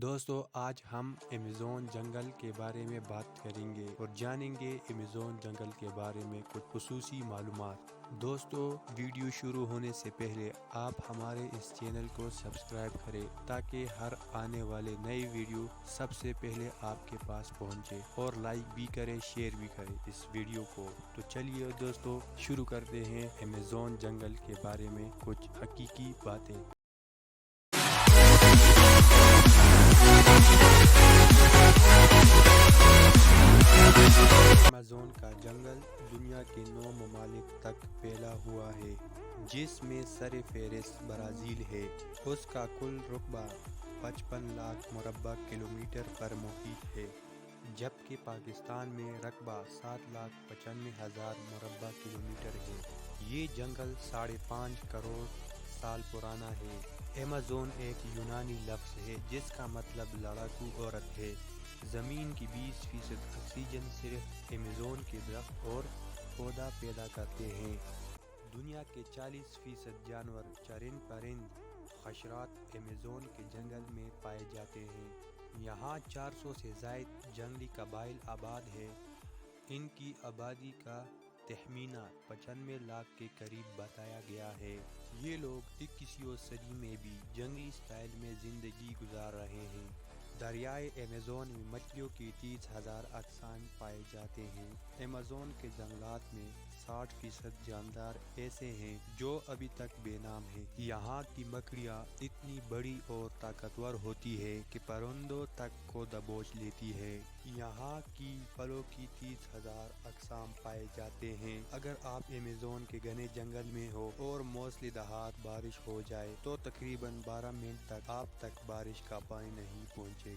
دوستو آج ہم ایمیزون جنگل کے بارے میں بات کریں گے اور جانیں گے ایمیزون جنگل کے بارے میں کچھ خصوصی معلومات۔ دوستو ویڈیو شروع ہونے سے پہلے آپ ہمارے اس چینل کو سبسکرائب کریں تاکہ ہر آنے والے نئی ویڈیو سب سے پہلے آپ کے پاس پہنچے، اور لائک بھی کریں، شیئر بھی کریں اس ویڈیو کو۔ تو چلیے دوستو شروع کرتے ہیں ایمیزون جنگل کے بارے میں کچھ حقیقی باتیں۔ ایمیزون کا جنگل دنیا کے 9 ممالک تک پھیلا ہوا ہے، جس میں سر فہرست برازیل ہے۔ اس کا کل رقبہ 55 لاکھ مربع کلومیٹر پر محیط ہے، جبکہ پاکستان میں رقبہ 7,95,000 مربع کلومیٹر ہے۔ یہ جنگل 5.5 کروڑ سال پرانا ہے۔ ایمیزون ایک یونانی لفظ ہے جس کا مطلب لڑاکو عورت ہے۔ زمین کی 20% آکسیجن صرف ایمیزون کے درخت اور پودا پیدا کرتے ہیں۔ دنیا کے 40% جانور، چرند پرند، حشرات ایمیزون کے جنگل میں پائے جاتے ہیں۔ یہاں 400 سے زائد جنگلی قبائل آباد ہیں۔ ان کی آبادی کا تخمینہ 95 لاکھ کے قریب بتایا گیا ہے۔ یہ لوگ 21ویں صدی میں بھی جنگلی سٹائل میں زندگی گزار رہے ہیں۔ دریائے ایمیزون میں مچھلیوں کی 30,000 اقسام پائے جاتے ہیں۔ ایمیزون کے جنگلات میں 60% جاندار ایسے ہیں جو ابھی تک بے نام ہیں۔ یہاں کی مکڑیاں اتنی بڑی اور طاقتور ہوتی ہے کہ پرندوں تک کو دبوچ لیتی ہے۔ یہاں کی پھلوں کی 30,000 اقسام پائے جاتے ہیں۔ اگر آپ ایمیزون کے گھنے جنگل میں ہو اور موسلا دھار بارش ہو جائے تو تقریباً 12 منٹ تک آپ تک بارش کا پانی نہیں پہنچے